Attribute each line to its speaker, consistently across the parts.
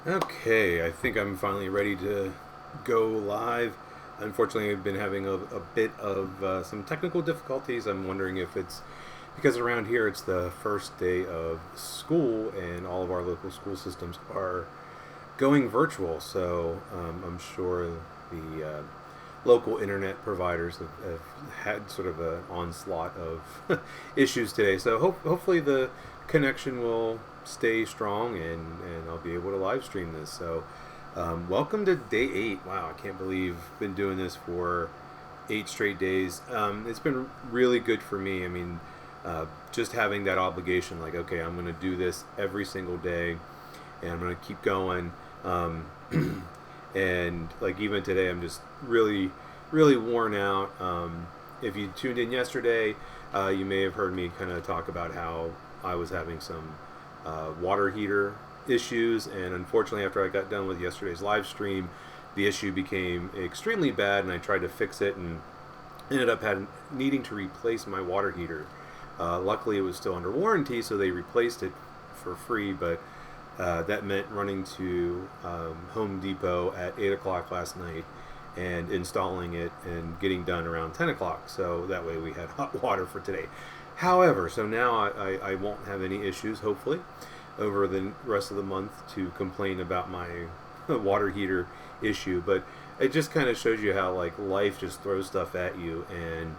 Speaker 1: Okay, I think I'm finally ready to go live. Unfortunately, I've been having a bit of some technical difficulties. I'm wondering if it's because around here it's the first day of school and all of our local school systems are going virtual. So I'm sure the local internet providers have had sort of an onslaught of issues today. So hopefully the connection will stay strong and I'll be able to live stream this. So welcome to day 8. Wow, I can't believe I've been doing this for 8 straight days. It's been really good for me. I mean, just having that obligation, like, okay, I'm going to do this every single day and I'm going to keep going. And like even today, I'm just really worn out. If you tuned in yesterday, you may have heard me kind of talk about how I was having some water heater issues, and unfortunately, after I got done with yesterday's live stream, the issue became extremely bad, and I tried to fix it and ended up needing to replace my water heater. Luckily, it was still under warranty, so they replaced it for free, but that meant running to Home Depot at 8 o'clock last night and installing it and getting done around 10 o'clock. So that way we had hot water for today. However, so now I won't have any issues, hopefully, over the rest of the month to complain about my water heater issue. But it just kind of shows you how like life just throws stuff at you. And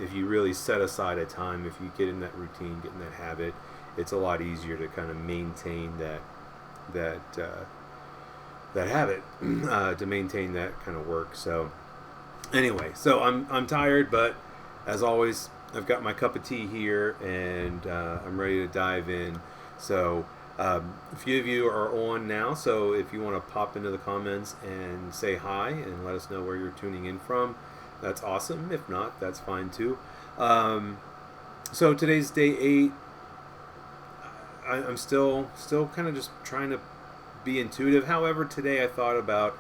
Speaker 1: if you really set aside a time, if you get in that routine, get in that habit, it's a lot easier to kind of maintain that habit, to maintain that kind of work. So anyway, so I'm tired, but as always, I've got my cup of tea here, and I'm ready to dive in. So a few of you are on now, so if you want to pop into the comments and say hi and let us know where you're tuning in from, that's awesome. If not, that's fine too. So today's day 8. I'm still kind of just trying to be intuitive. However, today I thought about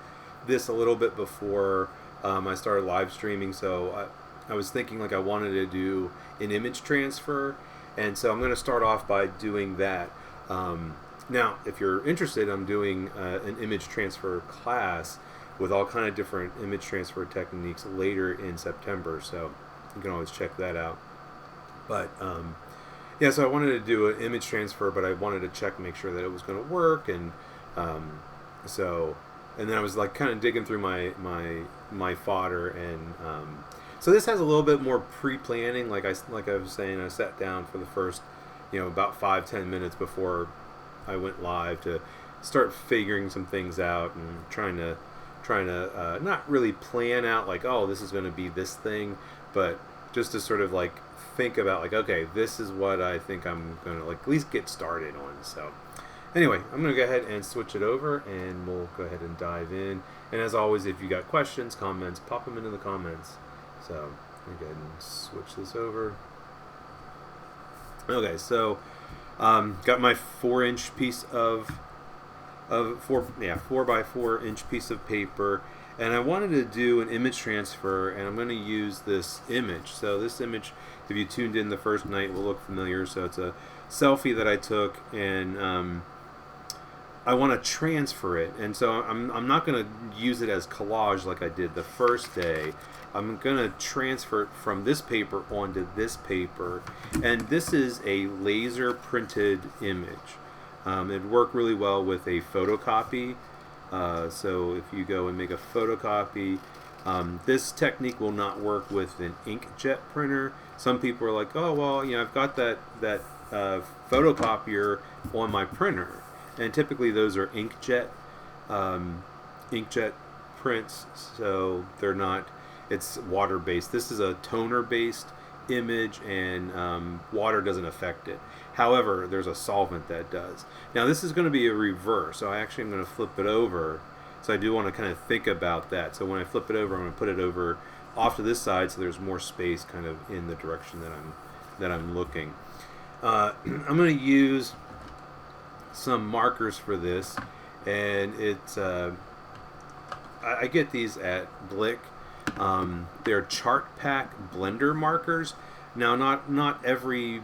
Speaker 1: this a little bit before I started live streaming. So I was thinking like I wanted to do an image transfer, and so I'm going to start off by doing that. Now, if you're interested, I'm doing an image transfer class with all kind of different image transfer techniques later in September. So you can always check that out. But yeah, so I wanted to do an image transfer, but I wanted to check, make sure that it was going to work, and and then I was like kind of digging through my fodder, and so this has a little bit more pre-planning. Like I was saying, I sat down for the first, about 5-10 minutes before I went live to start figuring some things out and trying to not really plan out like, oh, this is going to be this thing, but just to sort of like think about like, okay, this is what I think I'm going to like at least get started on. So anyway, I'm going to go ahead and switch it over, and we'll go ahead and dive in. And as always, if you got questions, comments, pop them into the comments. So let me go ahead and switch this over. Okay, so got my 4-inch piece of 4x4 inch piece of paper, and I wanted to do an image transfer, and I'm going to use this image. So this image, if you tuned in the first night, will look familiar. So it's a selfie that I took, and I want to transfer it. And so I'm not going to use it as collage like I did the first day. I'm going to transfer it from this paper onto this paper, and this is a laser printed image. It'd work really well with a photocopy. So if you go and make a photocopy, this technique will not work with an inkjet printer. Some people are like, oh, well, I've got that photocopier on my printer. And typically those are inkjet prints, so they're not, it's water-based. This is a toner-based image, and water doesn't affect it. However, there's a solvent that does. Now this is going to be a reverse, so I actually am going to flip it over. So I do want to kind of think about that. So when I flip it over, I'm going to put it over off to this side, so there's more space kind of in the direction that I'm looking. I'm going to use some markers for this, and it's I get these at Blick. They're Chart Pack blender markers. Now, not every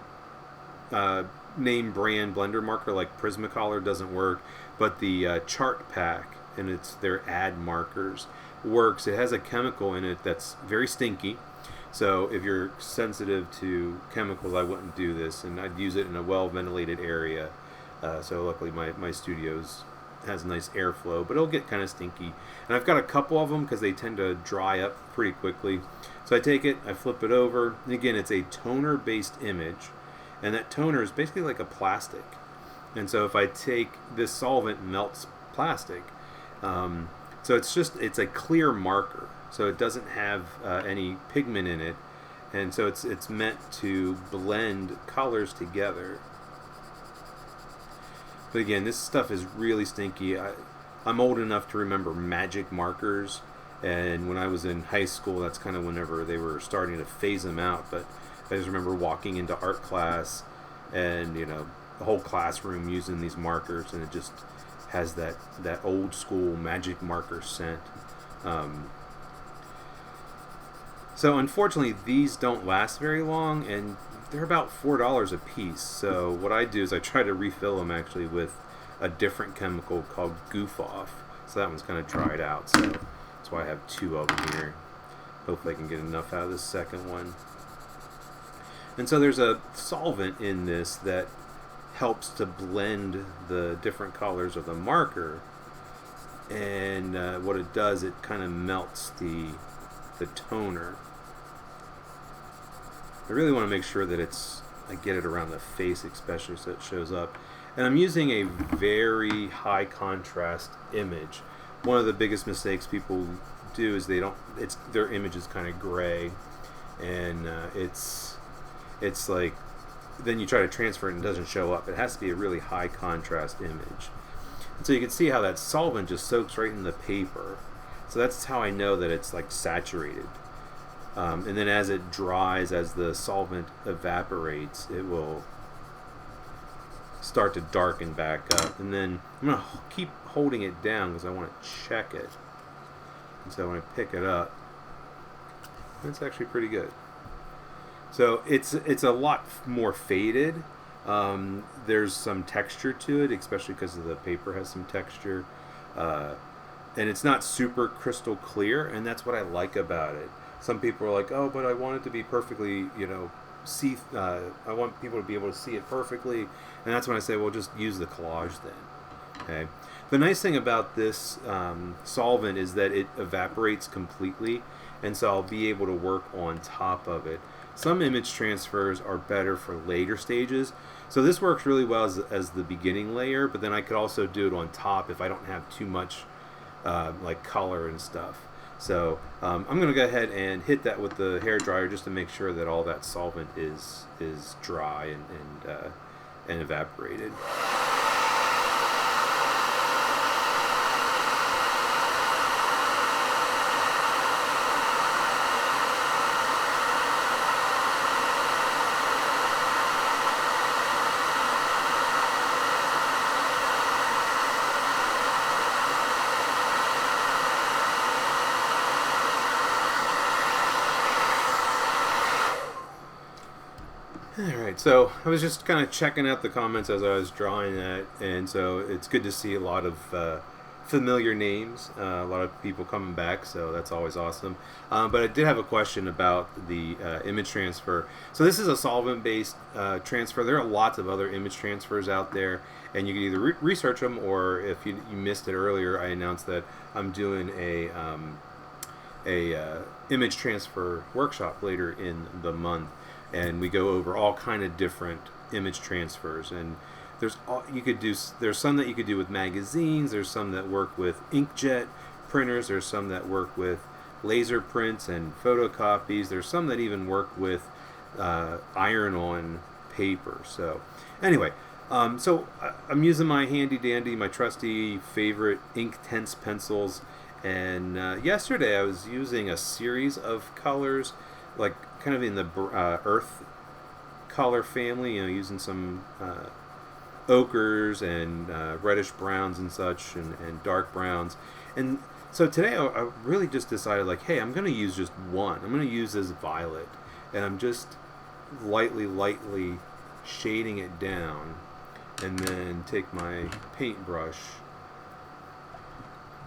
Speaker 1: name brand blender marker like Prismacolor doesn't work, but the Chart Pack, and it's their ad markers, works. It has a chemical in it that's very stinky. So if you're sensitive to chemicals, I wouldn't do this, and I'd use it in a well-ventilated area. So luckily my studio's has nice airflow, but it'll get kind of stinky. And I've got a couple of them because they tend to dry up pretty quickly. So I take it, I flip it over, and again, it's a toner-based image, and that toner is basically like a plastic. And so if I take this solvent, melts plastic. So it's a clear marker. So it doesn't have any pigment in it, and so it's meant to blend colors together. But again, this stuff is really stinky. I'm old enough to remember magic markers, and when I was in high school, that's kind of whenever they were starting to phase them out. But I just remember walking into art class, and the whole classroom using these markers, and it just has that old school magic marker scent. So unfortunately, these don't last very long, and they're about $4 a piece. So what I do is I try to refill them actually with a different chemical called Goof Off. So that one's kind of dried out, so that's why I have 2 of them here. Hopefully I can get enough out of this second one. And so there's a solvent in this that helps to blend the different colors of the marker, and what it does, it kind of melts the toner. I really want to make sure that I get it around the face especially so it shows up. And I'm using a very high contrast image. One of the biggest mistakes people do is their image is kind of gray, and it's like, then you try to transfer it and it doesn't show up. It has to be a really high contrast image. And so you can see how that solvent just soaks right in the paper. So that's how I know that it's like saturated. And then as it dries, as the solvent evaporates, it will start to darken back up. And then I'm going to keep holding it down because I want to check it. And so when I pick it up, it's actually pretty good. So it's a lot more faded. There's some texture to it, especially because the paper has some texture. And it's not super crystal clear, and that's what I like about it. Some people are like, oh, but I want it to be perfectly, I want people to be able to see it perfectly. And that's when I say, well, just use the collage then. Okay. The nice thing about this solvent is that it evaporates completely, and so I'll be able to work on top of it. Some image transfers are better for later stages. So this works really well as the beginning layer, but then I could also do it on top if I don't have too much like color and stuff. So I'm going to go ahead and hit that with the hairdryer just to make sure that all that solvent is dry and evaporated. Alright, so I was just kind of checking out the comments as I was drawing that, and so it's good to see a lot of familiar names, a lot of people coming back, so that's always awesome. But I did have a question about the image transfer. So this is a solvent-based transfer. There are lots of other image transfers out there, and you can either research them, or if you missed it earlier, I announced that I'm doing a image transfer workshop later in the month. And we go over all kind of different image transfers, and there's some that you could do with magazines. There's some that work with inkjet printers. There's some that work with laser prints and photocopies. There's some that even work with iron-on paper. So anyway, so I'm using my handy dandy, my trusty favorite Inktense pencils, and yesterday I was using a series of colors, like kind of in the earth color family, using some ochres and reddish browns and such, and dark browns. And so today I really just decided, like, hey, I'm going to use just one. I'm going to use this violet, and I'm just lightly shading it down, and then take my paintbrush.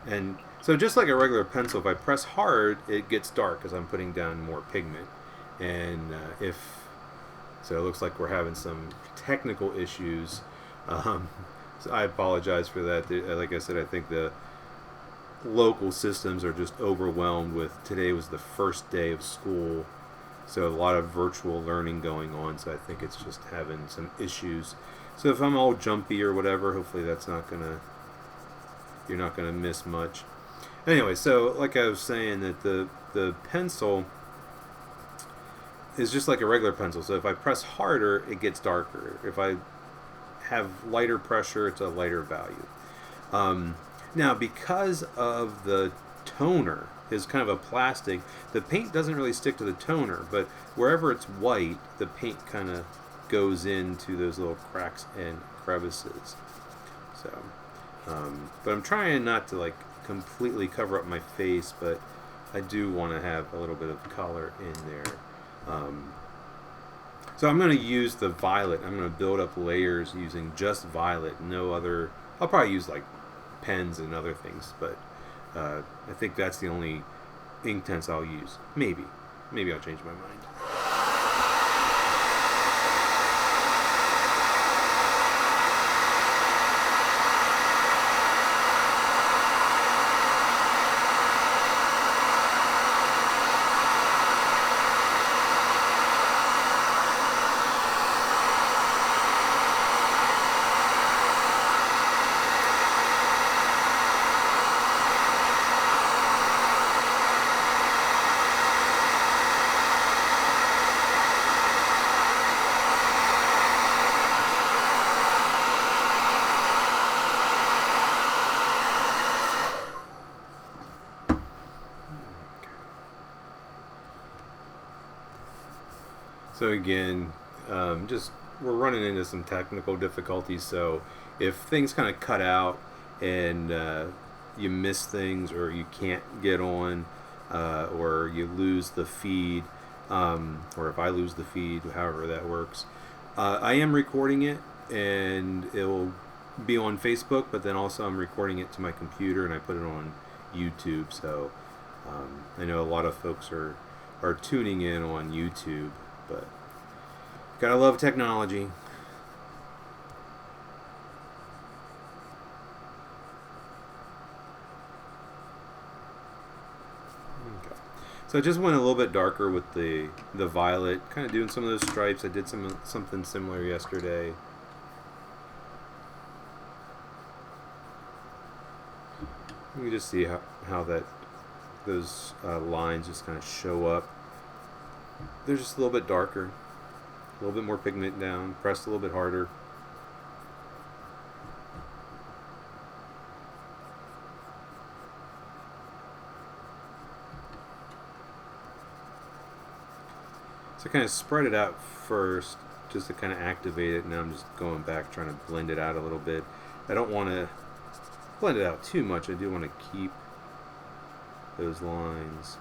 Speaker 1: And so just like a regular pencil, if I press hard, it gets dark because I'm putting down more pigment. And so it looks like we're having some technical issues. So I apologize for that. Like I said, I think the local systems are just overwhelmed with, today was the first day of school, so a lot of virtual learning going on, so I think it's just having some issues. So if I'm all jumpy or whatever, hopefully that's not gonna, you're not gonna miss much. Anyway, so like I was saying, that the pencil is just like a regular pencil, so if I press harder, it gets darker. If I have lighter pressure, it's a lighter value. Now, because of the toner is kind of a plastic, the paint doesn't really stick to the toner, but wherever it's white, the paint kind of goes into those little cracks and crevices. So, but I'm trying not to like completely cover up my face, but I do want to have a little bit of color in there. So I'm going to use the violet. I'm going to build up layers using just violet, no other. I'll probably use like pens and other things, but I think that's the only Inktense I'll use. Maybe I'll change my mind. So again, just we're running into some technical difficulties. So if things kind of cut out and you miss things, or you can't get on, or you lose the feed, or if I lose the feed, however that works, I am recording it, and it will be on Facebook. But then also I'm recording it to my computer, and I put it on YouTube. So I know a lot of folks are tuning in on YouTube. But gotta love technology. Okay. So I just went a little bit darker with the violet, kind of doing some of those stripes. I did something similar yesterday. You can just see how those lines just kind of show up. They're just a little bit darker, a little bit more pigment down, pressed a little bit harder. So I kind of spread it out first just to kind of activate it. Now I'm just going back trying to blend it out a little bit. I don't want to blend it out too much. I do want to keep those lines.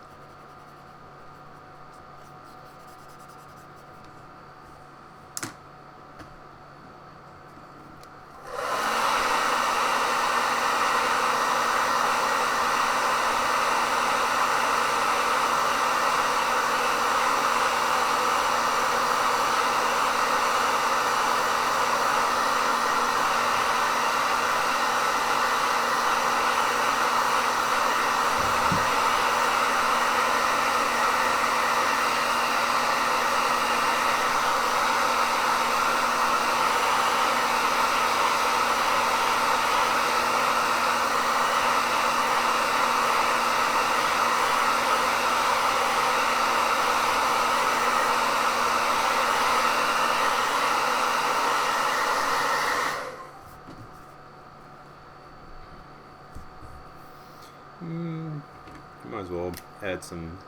Speaker 1: Might as well add some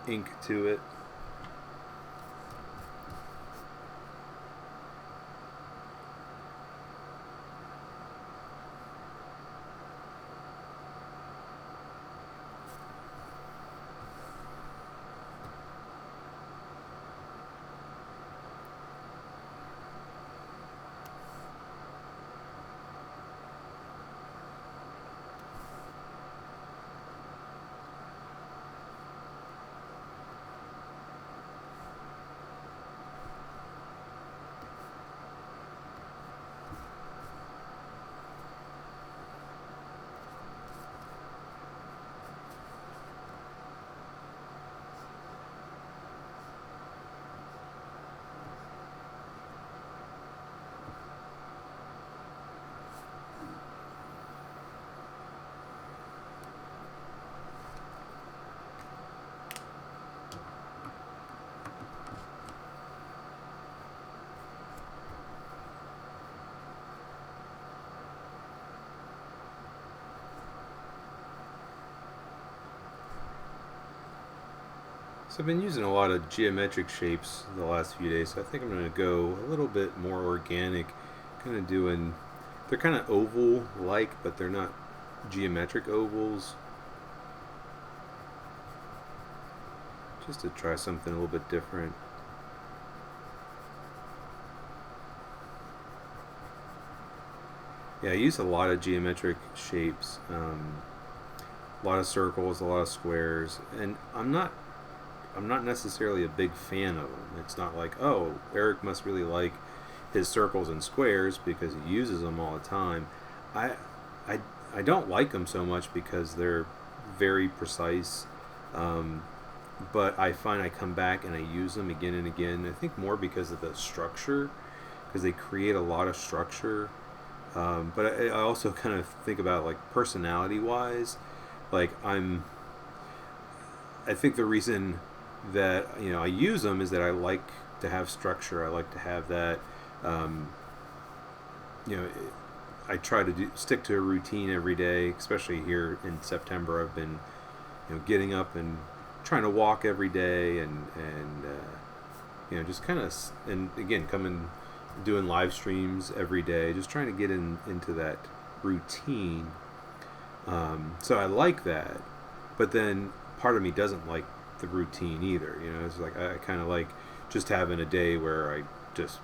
Speaker 1: ink to it. So I've been using a lot of geometric shapes the last few days, so I think I'm going to go a little bit more organic, kind of doing, they're kind of oval-like, but they're not geometric ovals, just to try something a little bit different. Yeah, I use a lot of geometric shapes, a lot of circles, a lot of squares, and I'm not necessarily a big fan of them. It's not like, oh, Eric must really like his circles and squares because he uses them all the time. I, I, I don't like them so much because they're very precise. Um, but I find I come back and I use them again and again. I think more because of the structure, because they create a lot of structure. But I also kind of think about like personality wise, like I think the reason that I use them is that I like to have structure. I like to have that. Um, you know, I try to stick to a routine every day, especially here in September. I've been getting up and trying to walk every day, and just kind of, and again, coming doing live streams every day, just trying to get into that routine. So I like that, but then part of me doesn't like the routine either. It's like I kind of like just having a day where I just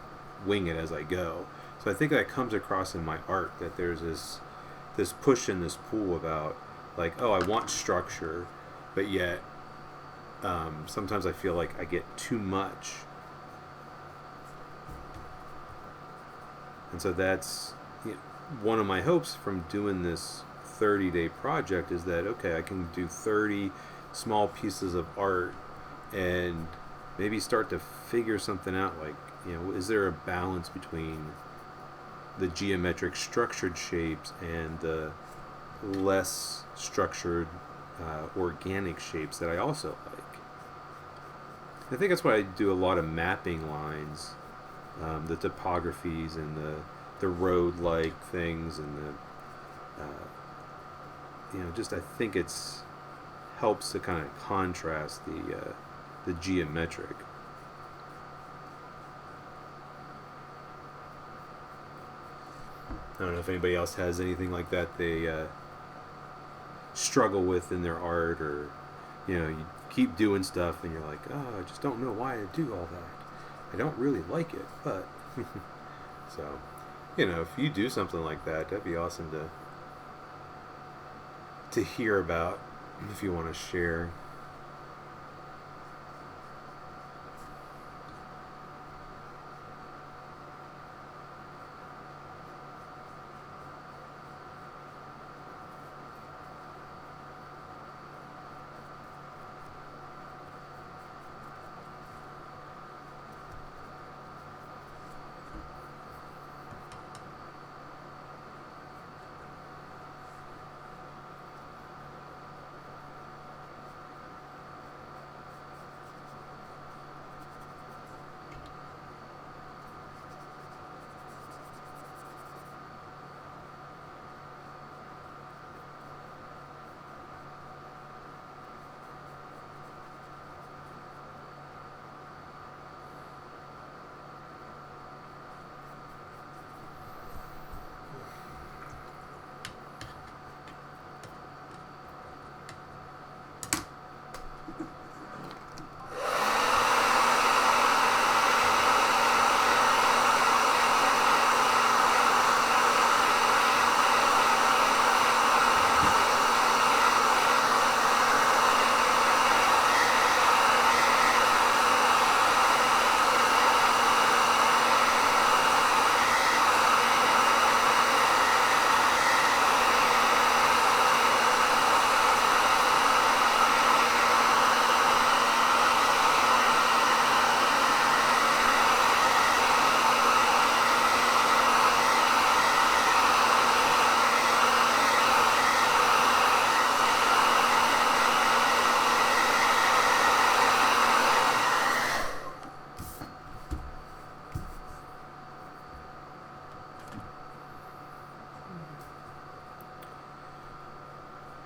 Speaker 1: wing it as I go. So I think that comes across in my art, that there's this push and this pull about like, oh, I want structure, but yet sometimes I feel like I get too much. And so that's one of my hopes from doing this 30-day project, is that, okay, I can do 30 small pieces of art and maybe start to figure something out, like, is there a balance between the geometric structured shapes and the less structured organic shapes that I also like. I think that's why I do a lot of mapping lines, the topographies and the road-like things, and just I think it's helps to kind of contrast the geometric. I don't know if anybody else has anything like that they struggle with in their art, or you keep doing stuff and you're like, oh, I just don't know why I do all that. I don't really like it, but so if you do something like that, that'd be awesome to hear about, if you want to share.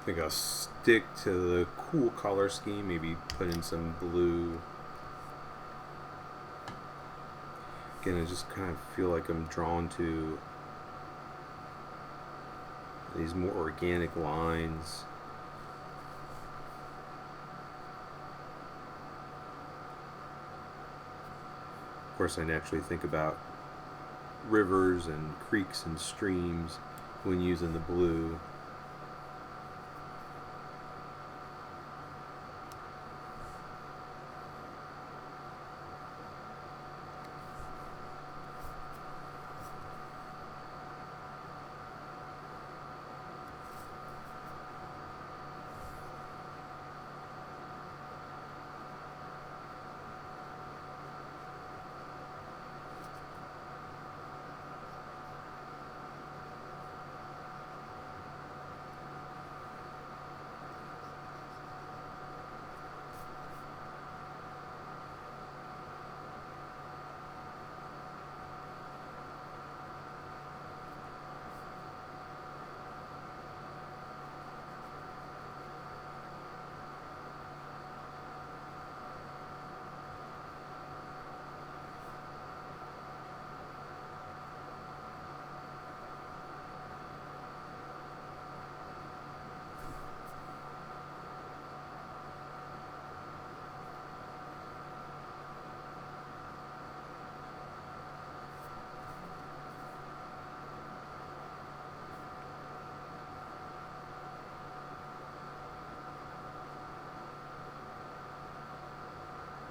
Speaker 1: I think I'll stick to the cool color scheme, maybe put in some blue. Again, I just kind of feel like I'm drawn to these more organic lines. Of course, I naturally think about rivers and creeks and streams when using the blue.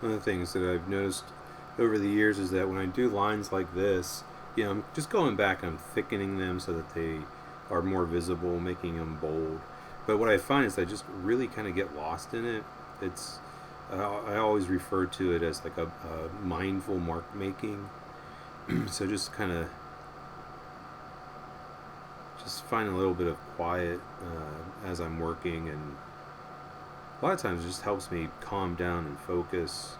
Speaker 1: One of the things that I've noticed over the years is that when I do lines like this, I'm just going back, I'm thickening them so that they are more visible, making them bold. But what I find is I just really kind of get lost in it. It's I always refer to it as like a mindful mark making. So just kind of just find a little bit of quiet as I'm working, and a lot of times it just helps me calm down and focus.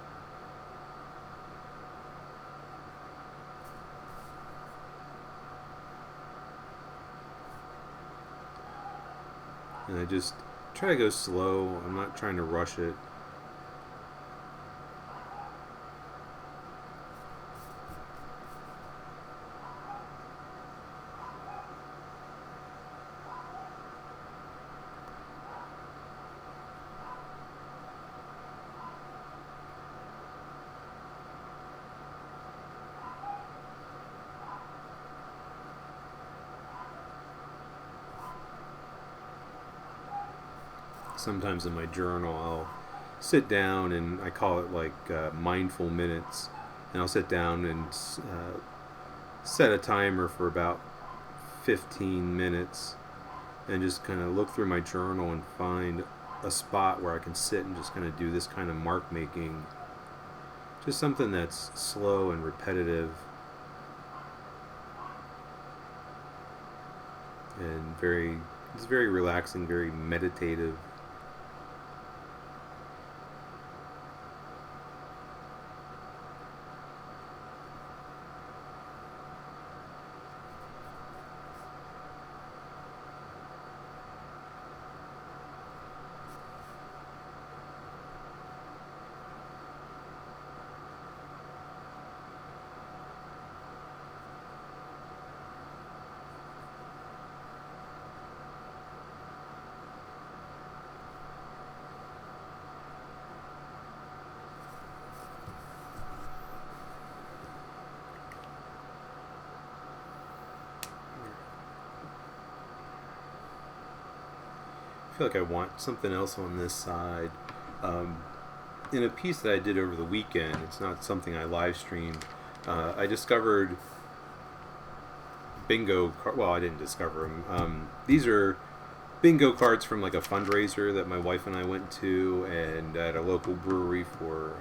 Speaker 1: And I just try to go slow. I'm not trying to rush it. Sometimes in my journal, I'll sit down and I call it like mindful minutes. And I'll sit down and set a timer for about 15 minutes and just kind of look through my journal and find a spot where I can sit and just kind of do this kind of mark making. Just something that's slow and repetitive and it's very relaxing, very meditative. I feel like I want something else on this side. In a piece that I did over the weekend, it's not something I live streamed. I discovered well, I didn't discover them. These are bingo cards from like a fundraiser that my wife and I went to, and at a local brewery for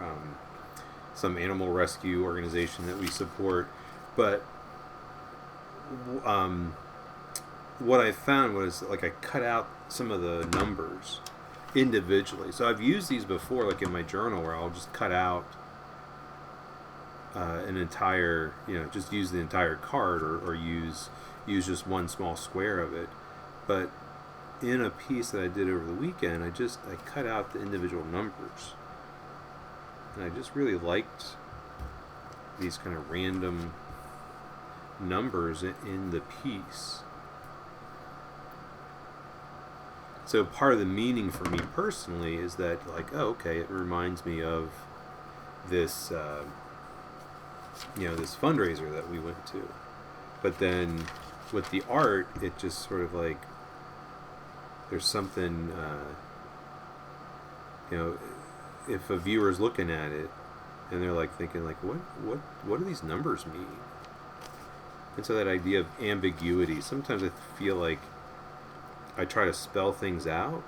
Speaker 1: some animal rescue organization that we support. But what I found was like I cut out some of the numbers individually. So I've used these before, like in my journal, where I'll just cut out an entire, just use the entire card, or use just one small square of it. But in a piece that I did over the weekend, I cut out the individual numbers, and I just really liked these kind of random numbers in the piece. So part of the meaning for me personally is that, like, oh, okay, it reminds me of this, this fundraiser that we went to. But then with the art, it just sort of like, there's something, if a viewer's looking at it and they're like thinking like, what do these numbers mean? And so that idea of ambiguity, sometimes I feel like I try to spell things out,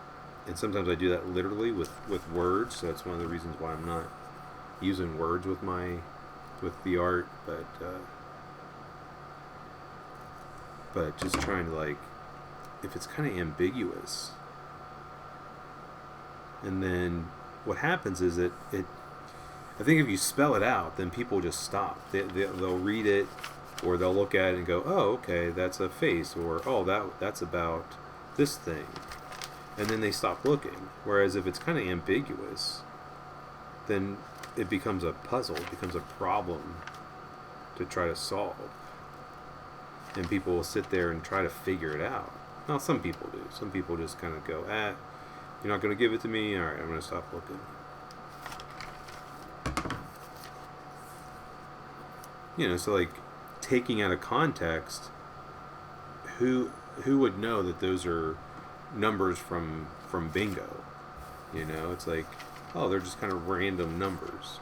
Speaker 1: and sometimes I do that literally with words. So that's one of the reasons why I'm not using words with the art, but just trying to, like, if it's kind of ambiguous, and then what happens is I think if you spell it out, then people just stop. They'll read it, or they'll look at it and go, oh, okay, that's a face, or oh, that's about this thing, and then they stop looking. Whereas if it's kind of ambiguous, then it becomes a puzzle, it becomes a problem to try to solve, and people will sit there and try to figure it out. Now, some people do. Some people just kind of go, you're not going to give it to me? All right, I'm going to stop looking. So like, taking out of context, who would know that those are numbers from bingo? It's like, oh, they're just kind of random numbers.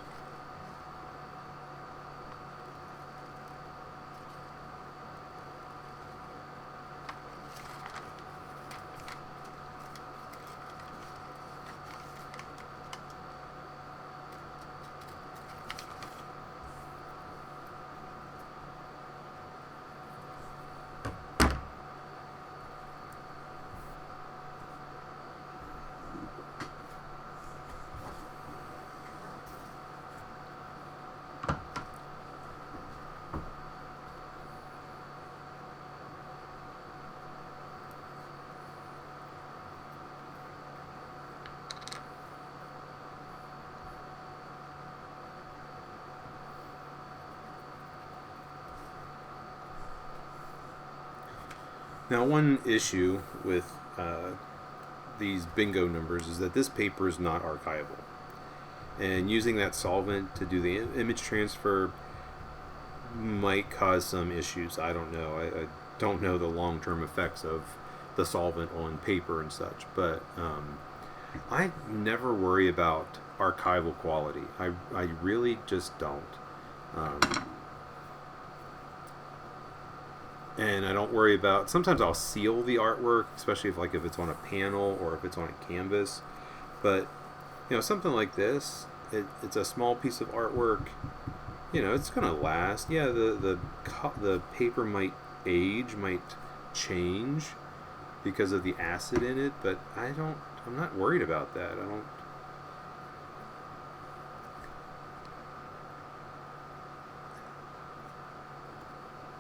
Speaker 1: Now, one issue with these bingo numbers is that this paper is not archival. And using that solvent to do the image transfer might cause some issues. I don't know. I don't know the long-term effects of the solvent on paper and such. But I never worry about archival quality. I really just don't. And I don't worry about, sometimes I'll seal the artwork, especially if it's on a panel or if it's on a canvas. But something like this, it's a small piece of artwork. It's gonna last. Yeah, the paper might age, might change because of the acid in it, but I'm not worried about that.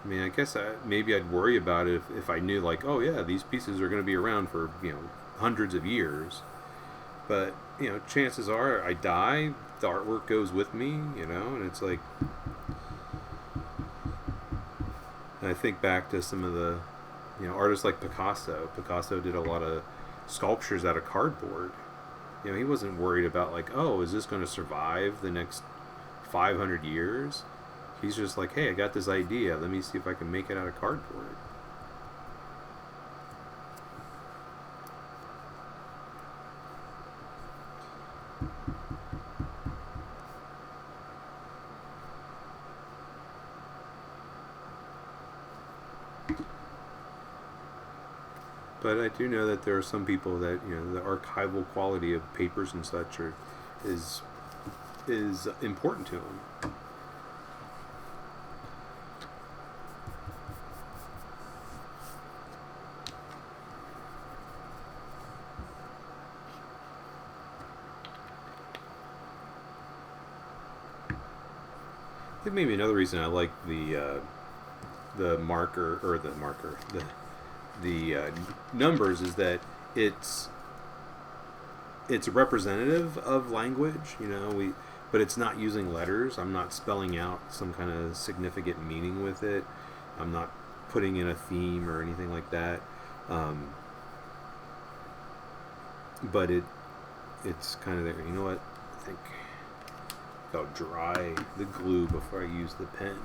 Speaker 1: I guess maybe I'd worry about it if I knew, like, oh yeah, these pieces are going to be around for hundreds of years. But chances are I die, the artwork goes with me, and it's like, and I think back to some of the artists like Picasso. Picasso did a lot of sculptures out of cardboard. He wasn't worried about, like, oh, is this going to survive the next 500 years? He's just like, hey, I got this idea. Let me see if I can make it out of cardboard. But I do know that there are some people that, the archival quality of papers and such is important to them. I think maybe another reason I like the numbers is that it's it's representative of language, but it's not using letters. I'm not spelling out some kind of significant meaning with it. I'm not putting in a theme or anything like that. But it's kind of there. You know what? I think I'll dry the glue before I use the pen.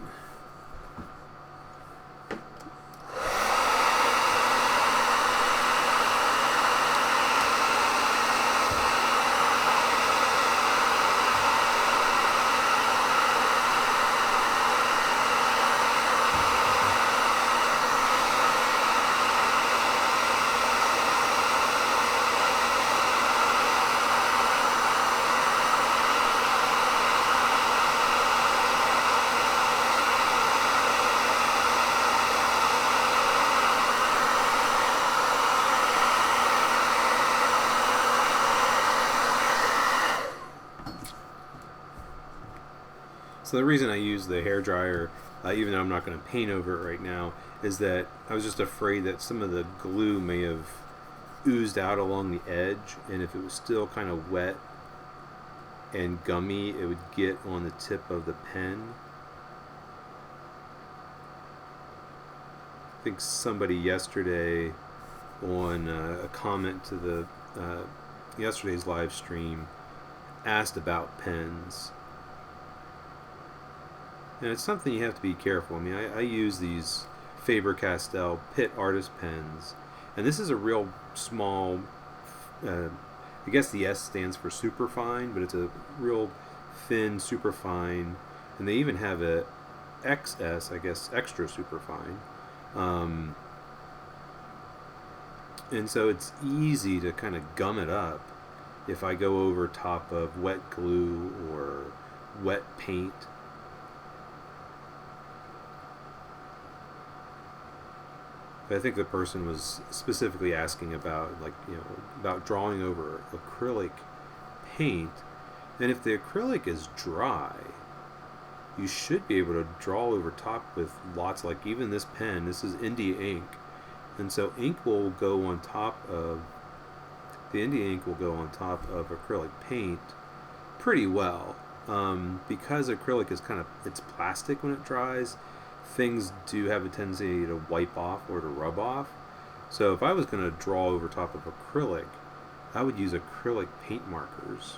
Speaker 1: So the reason I use the hairdryer, even though I'm not going to paint over it right now, is that I was just afraid that some of the glue may have oozed out along the edge, and if it was still kind of wet and gummy, it would get on the tip of the pen. I think somebody yesterday on a comment to the yesterday's live stream asked about pens. And it's something you have to be careful. I mean, I use these Faber-Castell Pitt Artist pens, and this is a real small, I guess the S stands for superfine, but it's a real thin superfine, and they even have a XS, I guess extra superfine. And so it's easy to kind of gum it up if I go over top of wet glue or wet paint. But I think the person was specifically asking about, about drawing over acrylic paint. And if the acrylic is dry, you should be able to draw over top with lots, like even this pen. This is India ink. And so the India ink will go on top of acrylic paint pretty well. Because acrylic is it's plastic when it dries, things do have a tendency to wipe off or to rub off. So if I was going to draw over top of acrylic, I would use acrylic paint markers.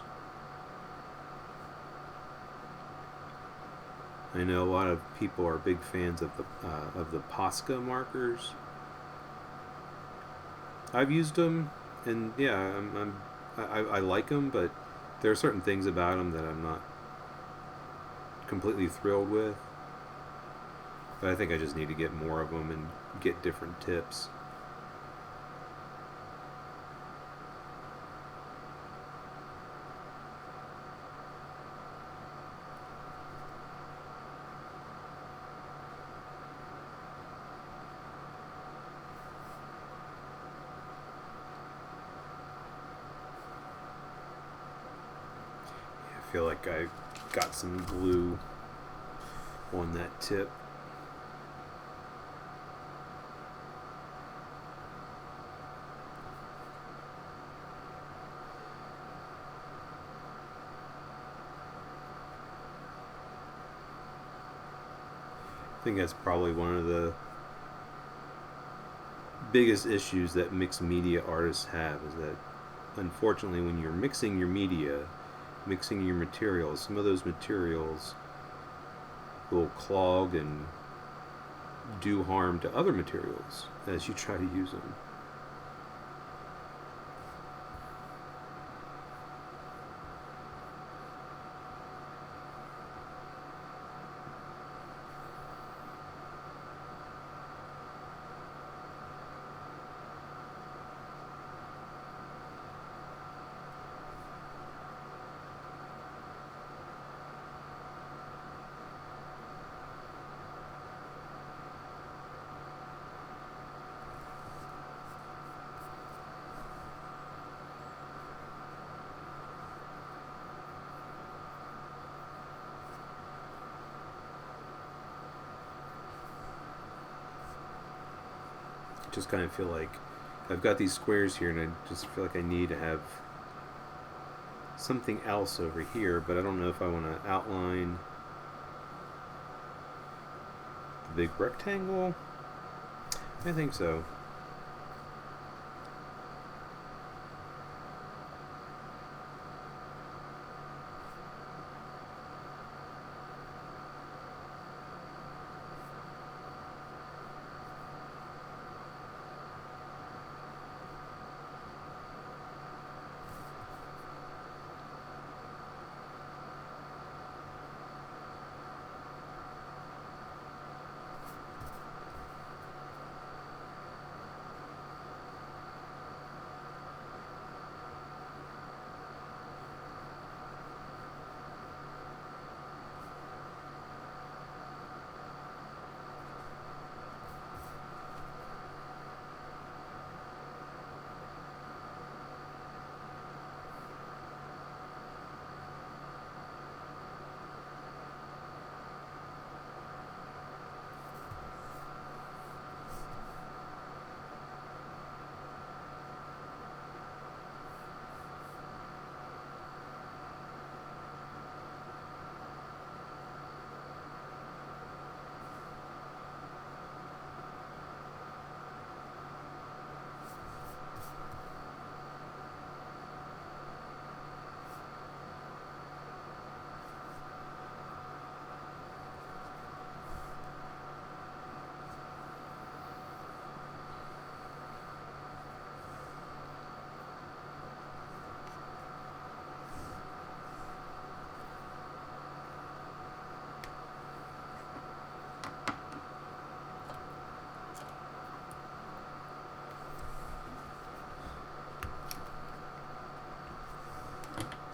Speaker 1: I know a lot of people are big fans of the Posca markers. I've used them, and yeah, I like them, but there are certain things about them that I'm not completely thrilled with. But I think I just need to get more of them and get different tips. I feel like I got some glue on that tip. I think that's probably one of the biggest issues that mixed media artists have, is that unfortunately when you're mixing your media, mixing your materials, some of those materials will clog and do harm to other materials as you try to use them. Just kind of feel like I've got these squares here, and I just feel like I need to have something else over here, but I don't know if I want to outline the big rectangle. I think so.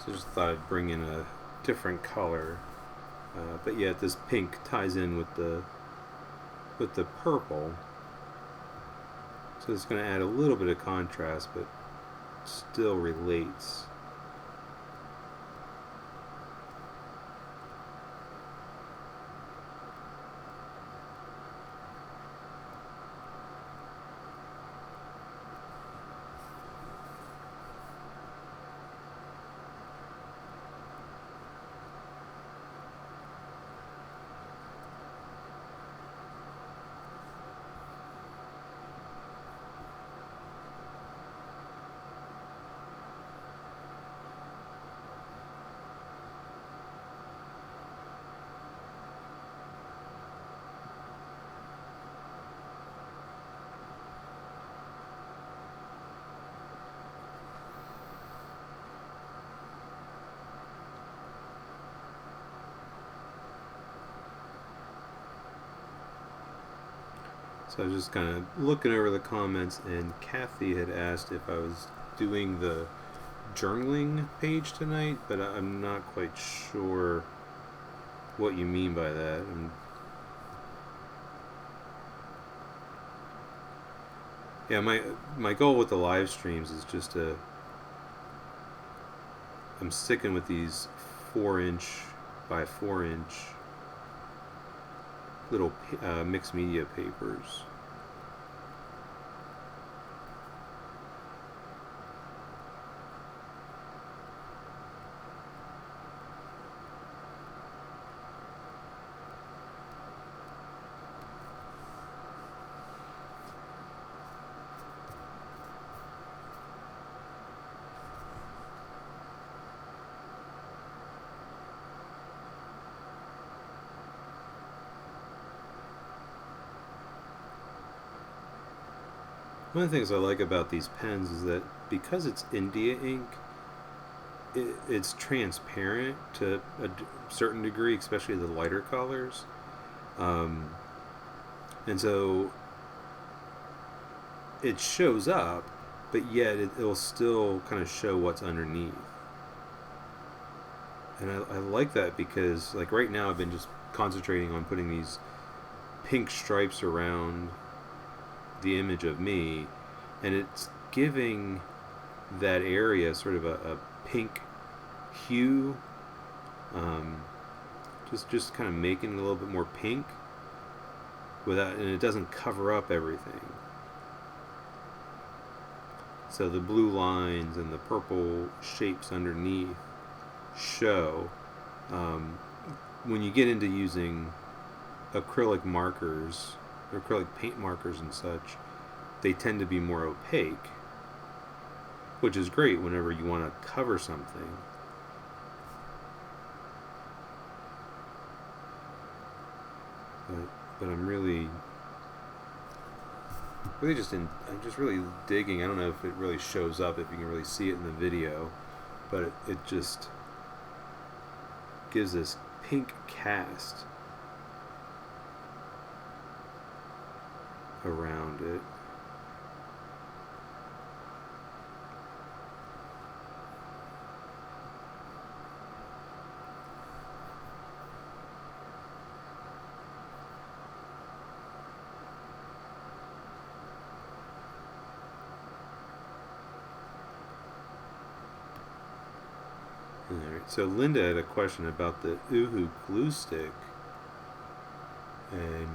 Speaker 1: So just thought I'd bring in a different color, but yet this pink ties in with the purple. So it's going to add a little bit of contrast, but still relates. So I was just kind of looking over the comments, and Kathy had asked if I was doing the journaling page tonight, but I'm not quite sure what you mean by that. Yeah, my goal with the live streams is just to, I'm sticking with these 4-inch by 4-inch little mixed media papers. One of the things I like about these pens is that because it's India ink, it's transparent to a certain degree, especially the lighter colors. Um, and so it shows up, but yet it'll still kind of show what's underneath. And I like that because, like, right now I've been just concentrating on putting these pink stripes around the image of me, and it's giving that area sort of a pink hue, just kind of making it a little bit more pink without, and it doesn't cover up everything. so the blue lines and the purple shapes underneath show. When you get into using acrylic markers, acrylic paint markers and such, they tend to be more opaque, which is great whenever you want to cover something. But I'm really I'm just really digging. I don't know if it really shows up, if you can really see it in the video, but it just gives this pink cast around it. Alright, so Linda had a question about the Uhu glue stick, and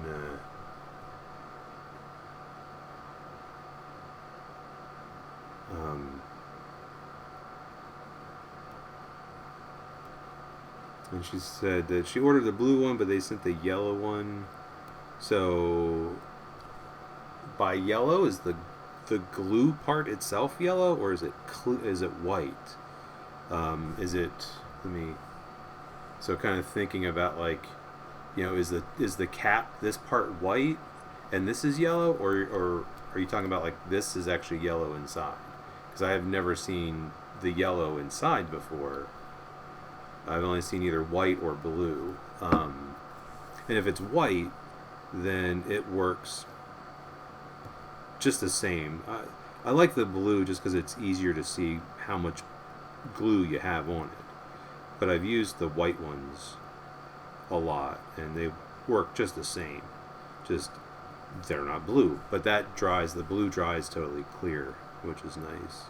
Speaker 1: and she said that she ordered the blue one, but they sent the yellow one. So, by yellow, is the glue part itself yellow, or is it white? Is it? Let me. So, kind of thinking about, like, you know, is the cap, this part white and this is yellow, or are you talking about like this is actually yellow inside? Because I have never seen the yellow inside before. I've only seen either white or blue. And if it's white, then it works just the same. I like the blue just because it's easier to see how much glue you have on it. But I've used the white ones a lot, and they work just the same. Just they're not blue, but that dries. The blue dries totally clear, which is nice.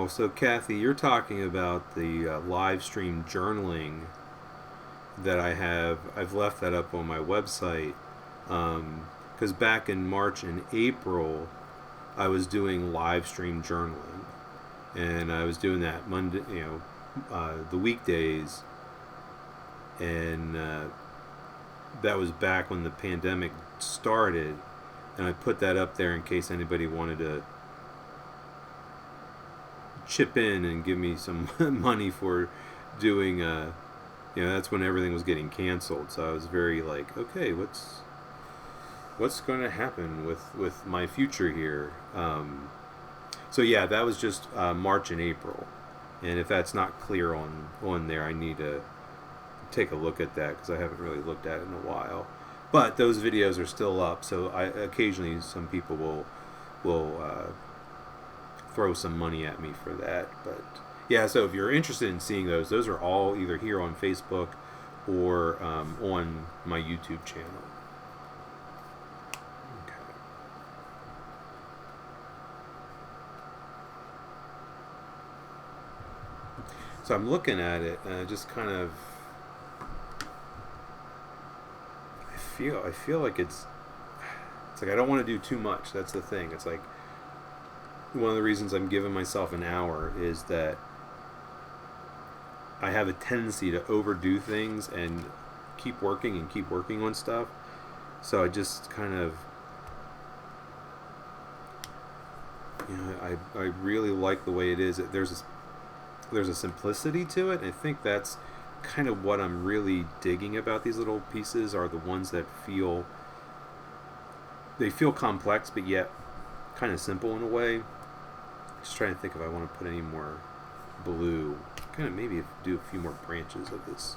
Speaker 1: So Kathy, you're talking about the live stream journaling that I have. I've left that up on my website because back in March and April, I was doing live stream journaling, and I was doing that Monday, the weekdays, and that was back when the pandemic started, and I put that up there in case anybody wanted to chip in and give me some money for doing that's when everything was getting canceled, so I was very like, okay, what's going to happen with my future here. So yeah, that was just March and April, and if that's not clear on there, I need to take a look at that because I haven't really looked at it in a while. But those videos are still up, so occasionally some people will throw some money at me for that. But yeah, so if you're interested in seeing those are all either here on Facebook or on my YouTube channel. Okay. So I'm looking at it, and I just kind of I feel like it's like I don't want to do too much. That's the thing. It's like one of the reasons I'm giving myself an hour is that I have a tendency to overdo things and keep working on stuff. So I just kind of, I really like the way it is. There's a simplicity to it. And I think that's kind of what I'm really digging about these little pieces, are the ones that feel complex but yet kind of simple in a way. Just trying to think if I want to put any more blue. Kind of maybe do a few more branches of this.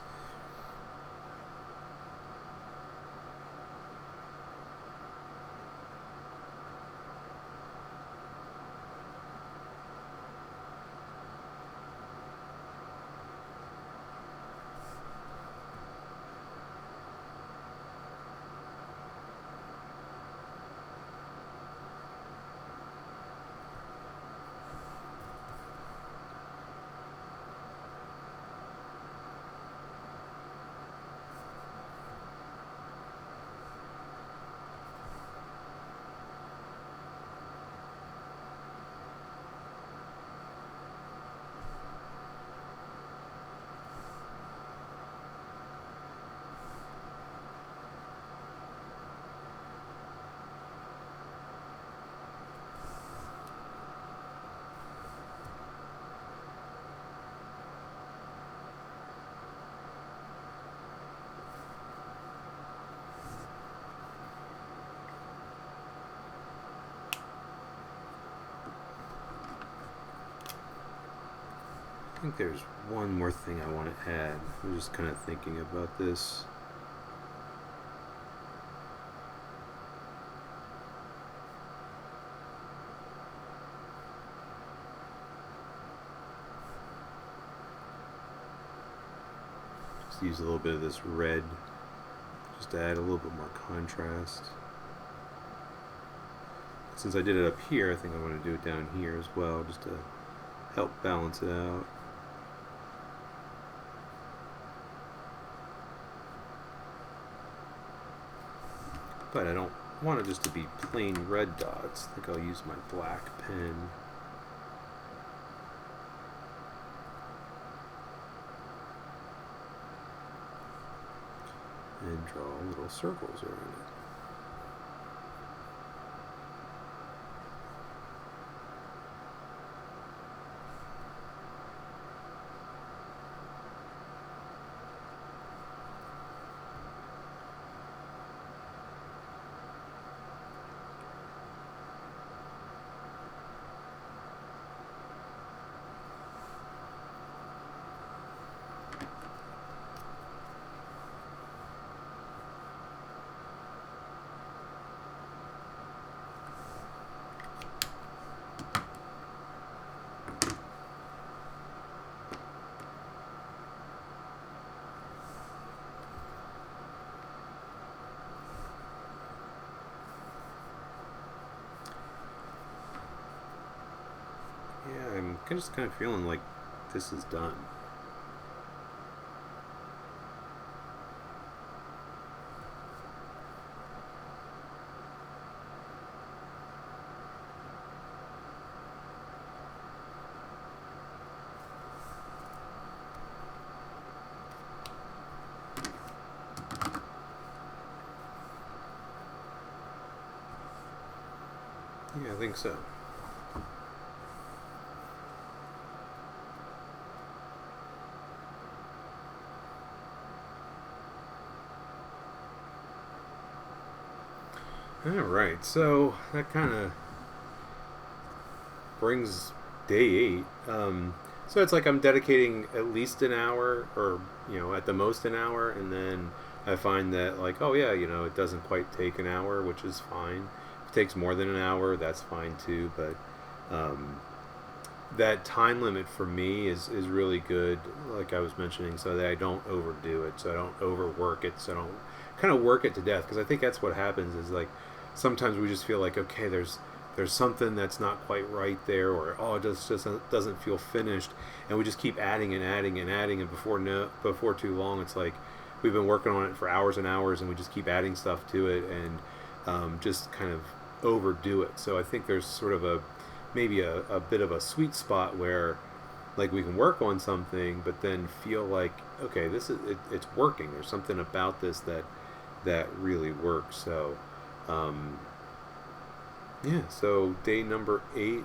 Speaker 1: think there's one more thing I want to add. I'm just kind of thinking about this. Just use a little bit of this red just to add a little bit more contrast. Since I did it up here, I think I want to do it down here as well, just to help balance it out. But I don't want it just to be plain red dots. I think I'll use my black pen. And draw little circles around it. Yeah, I'm just kind of feeling like this is done. Yeah, I think so. Alright, so that kind of brings day 8. So it's like I'm dedicating at least an hour, or, at the most an hour, and then I find that, like, oh yeah, it doesn't quite take an hour, which is fine. If it takes more than an hour, that's fine too, but that time limit for me is really good, like I was mentioning, so that I don't overdo it, so I don't overwork it, so I don't kind of work it to death, because I think that's what happens is, like, sometimes we just feel like, okay, there's something that's not quite right there, or it just doesn't feel finished, and we just keep adding and adding and adding, and before too long, it's like we've been working on it for hours and hours, and we just keep adding stuff to it, and just kind of overdo it. So I think there's sort of maybe a bit of a sweet spot where, like, we can work on something, but then feel like, okay, it's working. There's something about this that really works. So. Yeah, so day number 8,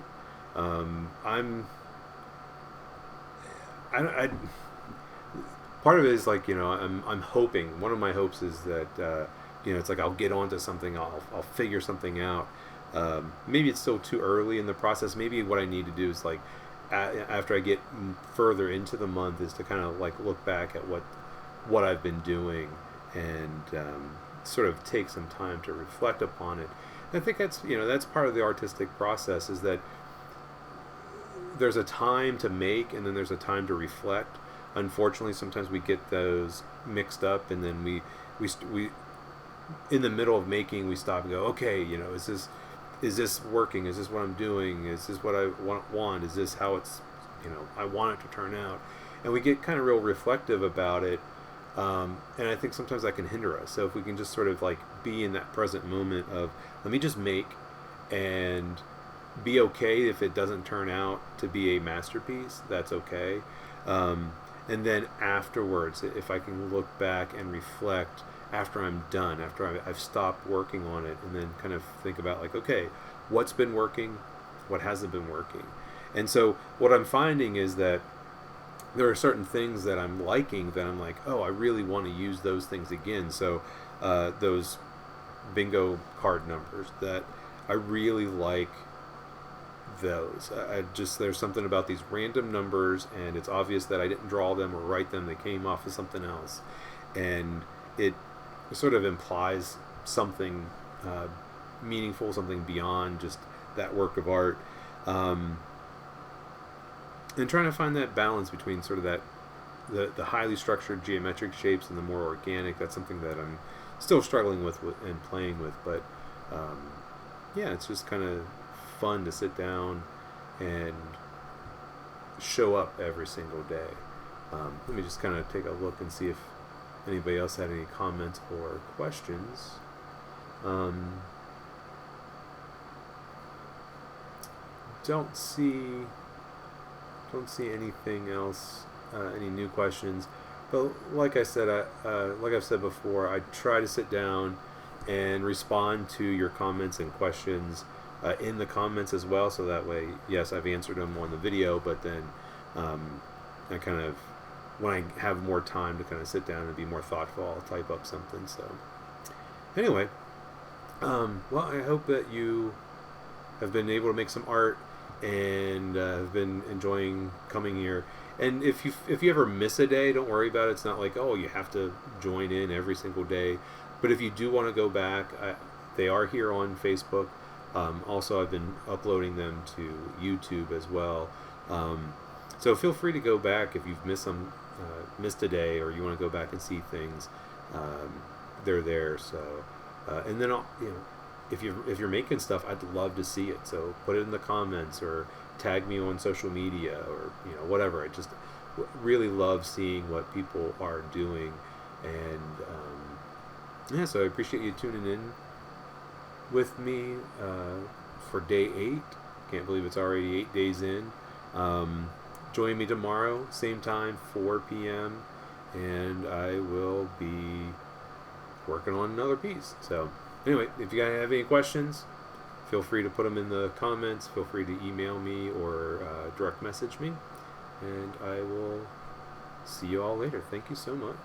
Speaker 1: I part of it is like, I'm hoping, one of my hopes is that, it's like I'll get onto something, I'll figure something out. Maybe it's still too early in the process. Maybe what I need to do is, like, after I get further into the month, is to kind of, like, look back at what I've been doing, and sort of take some time to reflect upon it. And I think that's part of the artistic process, is that there's a time to make, and then there's a time to reflect. Unfortunately, sometimes we get those mixed up, and then we in the middle of making, we stop and go, okay, is this working? Is this what I'm doing? Is this what I want? Is this how it's, I want it to turn out? And we get kind of real reflective about it. And I think sometimes that can hinder us. So if we can just sort of, like, be in that present moment of, let me just make, and be okay if it doesn't turn out to be a masterpiece, that's okay. And then afterwards, if I can look back and reflect after I'm done, after I've stopped working on it, and then kind of think about, like, okay, what's been working, what hasn't been working. And so what I'm finding is that there are certain things that I'm liking that I'm like, oh, I really want to use those things again. So those bingo card numbers, that I really like those. I just, there's something about these random numbers, and it's obvious that I didn't draw them or write them. They came off of something else, and it sort of implies something meaningful, something beyond just that work of art. And trying to find that balance between sort of that the highly structured geometric shapes and the more organic. That's something that I'm still struggling with and playing with, but yeah, it's just kind of fun to sit down and show up every single day. Let me just kind of take a look and see if anybody else had any comments or questions. Don't see anything else, any new questions. But like I said, like I've said before, I try to sit down and respond to your comments and questions in the comments as well. So that way, yes, I've answered them on the video, but then I kind of, when I have more time to kind of sit down and be more thoughtful, I'll type up something. So anyway, well, I hope that you have been able to make some art and have been enjoying coming here. And if you ever miss a day, don't worry about it. It's not like, oh, you have to join in every single day. But if you do want to go back, they are here on Facebook. Also, I've been uploading them to YouTube as well. So feel free to go back if you've missed a day, or you want to go back and see things. They're there. So, and then if you're making stuff, I'd love to see it. So put it in the comments or tag me on social media, or whatever. I just really love seeing what people are doing, and yeah. So I appreciate you tuning in with me for day 8. Can't believe it's already 8 days in. Join me tomorrow, same time, 4 p.m., and I will be working on another piece. So anyway, if you guys have any questions, feel free to put them in the comments. Feel free to email me or direct message me, and I will see you all later. Thank you so much.